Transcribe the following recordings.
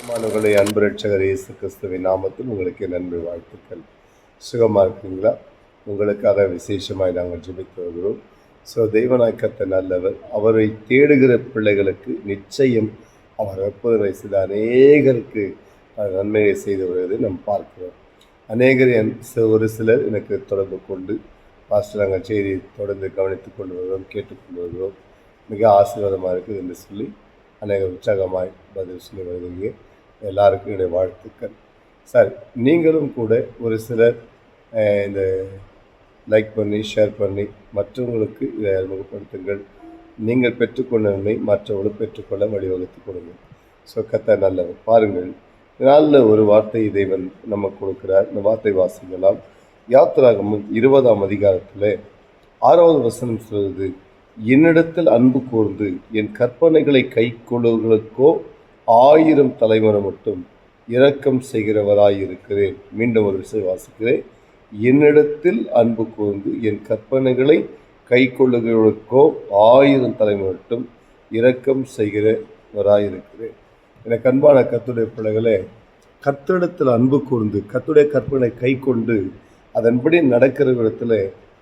மாணவர்களுடைய அன்பு ரட்சகர் இயேசு கிறிஸ்துவின் நாமத்தில் உங்களுக்கு நன்றி வாழ்த்துக்கள். சுகமாக இருக்கீங்களா? உங்களுக்காக விசேஷமாய் நாங்கள் ஜெபித்து வருகிறோம். தெய்வனாய் கர்த்தர் நல்லவர். அவரை தேடுகிற பிள்ளைகளுக்கு நிச்சயம் அவர் அற்புதங்களை செய்த அநேகருக்கு நன்மையை செய்து வருவதை நாம் பார்க்கிறோம். அநேகர் ஒரு சிலர் எனக்கு தொடர்பு கொண்டு பாஸ்டர் நாங்கள் செய்தி தொடர்ந்து கவனித்துக் கொண்டு வருகிறோம், கேட்டுக்கொண்டு வருகிறோம், மிக ஆசீர்வாதமாக இருக்குது என்று சொல்லி அநேக உற்சாகமாய் பதில் சொல்லி வருகிறீங்க. எல்லாருக்கும் என்னுடைய வாழ்த்துக்கள். சார், நீங்களும் கூட ஒரு சிலர் இந்த லைக் பண்ணி ஷேர் பண்ணி மற்றவங்களுக்கு இதை அறிமுகப்படுத்துங்கள். நீங்கள் பெற்றுக்கொண்ட நன்மை மற்றவர்களும் பெற்றுக்கொள்ள வழிவகுத்து கொடுங்கள். கர்த்தர் நல்லவர். பாருங்கள், நாளில் ஒரு வார்த்தை தேவன் நமக்கு கொடுக்கிறார். இந்த வார்த்தை வாசிக்கலாம். யாத்திராகமம் 20ஆம் அதிகாரத்தில் 6வது வசனம் சொல்வது, என்னிடத்தில் அன்பு கூர்ந்து என் கற்பனைகளை கை கொள்ளுவர்களுக்கோ 1000 தலைமுறை மட்டும் இரக்கம் செய்கிறவராயிருக்கிறேன். மீண்டும் ஒரு விஷயம் வாசிக்கிறேன். என்னிடத்தில் அன்பு கூர்ந்து என் கற்பனைகளை கை கொள்ளுகிறவர்களுக்கோ 1000 தலைமுறை மட்டும் இரக்கம் செய்கிறவராயிருக்கிறேன். எனக்கு அன்பான கர்த்தருடைய பிள்ளைகளே, கர்த்தரிடத்தில் அன்பு கூர்ந்து கர்த்தருடைய கற்பனை கை கொண்டு அதன்படி நடக்கிற இடத்துல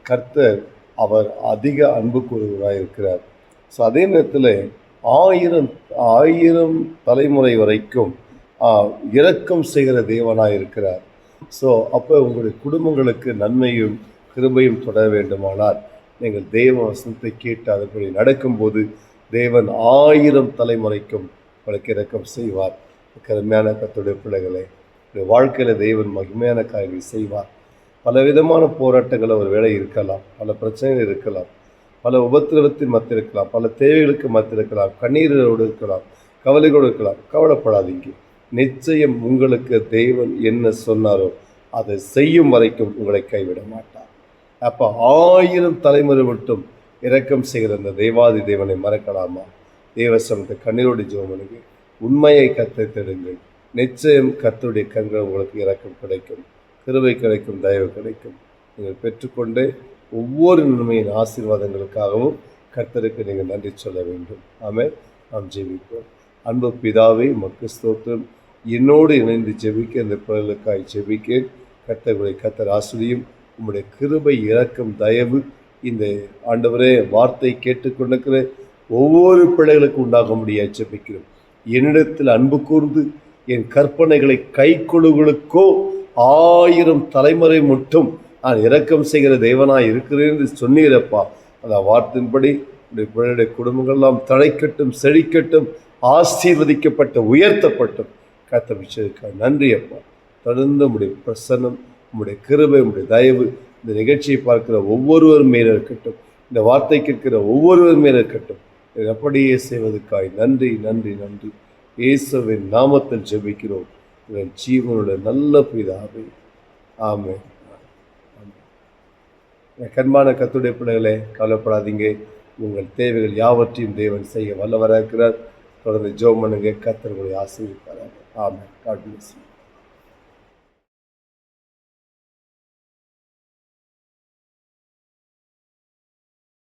கர்த்தர் அவர் அதிக அன்பு கூறுவராக இருக்கிறார். அதே நேரத்தில் 1000 தலைமுறை வரைக்கும் இரக்கம் செய்கிற தேவனாக இருக்கிறார். அப்போ உங்களுடைய குடும்பங்களுக்கு நன்மையும் கிருபையும் தொடர வேண்டுமானால் நீங்கள் தேவ வசனத்தை கேட்டு அதன்படி நடக்கும்போது தேவன் 1000 தலைமுறைக்கும் உங்களுக்கு இரக்கம் செய்வார். கருமையான கர்த்தருடைய பிள்ளைகளை, வாழ்க்கையில் தேவன் மகிமையான காரியங்களை செய்வார். பல விதமான போராட்டங்கள் ஒரு வேளை இருக்கலாம், பல பிரச்சனைகள் இருக்கலாம், பல உபத்திரவத்தின் மத்தியில் இருக்கலாம், பல தேவைகளுக்கு மத்தியில் இருக்கலாம், கண்ணீரோடு இருக்கலாம், கவலைகளோடு இருக்கலாம். கவலைப்படாதீங்க. நிச்சயம் உங்களுக்கு தேவன் என்ன சொன்னாரோ அதை செய்யும் வரைக்கும் உங்களை கைவிட மாட்டார். அப்போ 1000 தலைமுறை மட்டும் இரக்கம் செய்கிற அந்த தேவாதி தேவனை மறக்கலாமா? தேவசனத்தை கண்ணீரோடு ஜெபம், உண்மையை கத்தை தேடுங்கள். நிச்சயம் கர்த்தருடைய கண்கள் உங்களுக்கு இரக்கம் கிடைக்கும், கிருபை கிடைக்கும், தயவு கிடைக்கும். நீங்கள் பெற்றுக்கொண்டே ஒவ்வொரு நன்மையின் ஆசீர்வாதங்களுக்காகவும் கர்த்தருக்கு நீங்கள் நன்றி சொல்ல வேண்டும். ஆமென். நாம் ஜெபிப்போம். அன்பு பிதாவே, உமக்கு ஸ்தோத்திரம். என்னோடு இணைந்து ஜெபிக்க இந்த பிள்ளைகளுக்காய் ஜெபிக்கேன். கர்த்தர் ஆசிரியும் உம்முடைய கிருபை இரக்கம் தயவு இந்த ஆண்டவரே வார்த்தை கேட்டுக்கொண்டிருக்கிற ஒவ்வொரு பிள்ளைகளுக்கு உண்டாக முடியாது ஜெபிக்கிறோம். என்னிடத்தில் அன்பு கூர்ந்து என் கற்பனைகளை கை கொள்ளுகளுக்கோ 1000 தலைமுறை மட்டும் நான் இரக்கம் செய்கிற தேவனாய் இருக்கிறேன் என்று சொன்னீரப்பா. அந்த வார்த்தையின்படி பிள்ளைகளுடைய குடும்பங்கள்லாம் தழைக்கட்டும், செழிக்கட்டும், ஆசீர்வதிக்கப்பட்ட உயர்த்தப்பட்டும். கர்த்தர் விஷயத்துக்காக நன்றி அப்பா. தொடர்ந்து உம்முடைய பிரசன்னம், உம்முடைய கிருபை, உம்முடைய தயவு இந்த நிகழ்ச்சியை பார்க்கிற ஒவ்வொருவர் மேலே இருக்கட்டும், இந்த வார்த்தை கேட்கிற ஒவ்வொருவர் மேலே இருக்கட்டும். அப்படியே செய்வதற்காய் நன்றி நன்றி நன்றி. இயேசுவின் நாமத்தில் ஜெபிக்கிறோம் எங்கள் ஜீவனுடைய நல்ல பிதாவே. ஆமென். கண்பான கர்த்தருடைய பிள்ளைகளே, கவலைப்படாதீங்க. உங்கள் தேவைகள் யாவற்றையும் தேவன் செய்ய வல்லவராக இருக்கிறார். தொடர்ந்து ஜெபம் பண்ணுங்க. கர்த்தர் உங்களை ஆசீர்வதிப்பார். ஆமென். God bless you.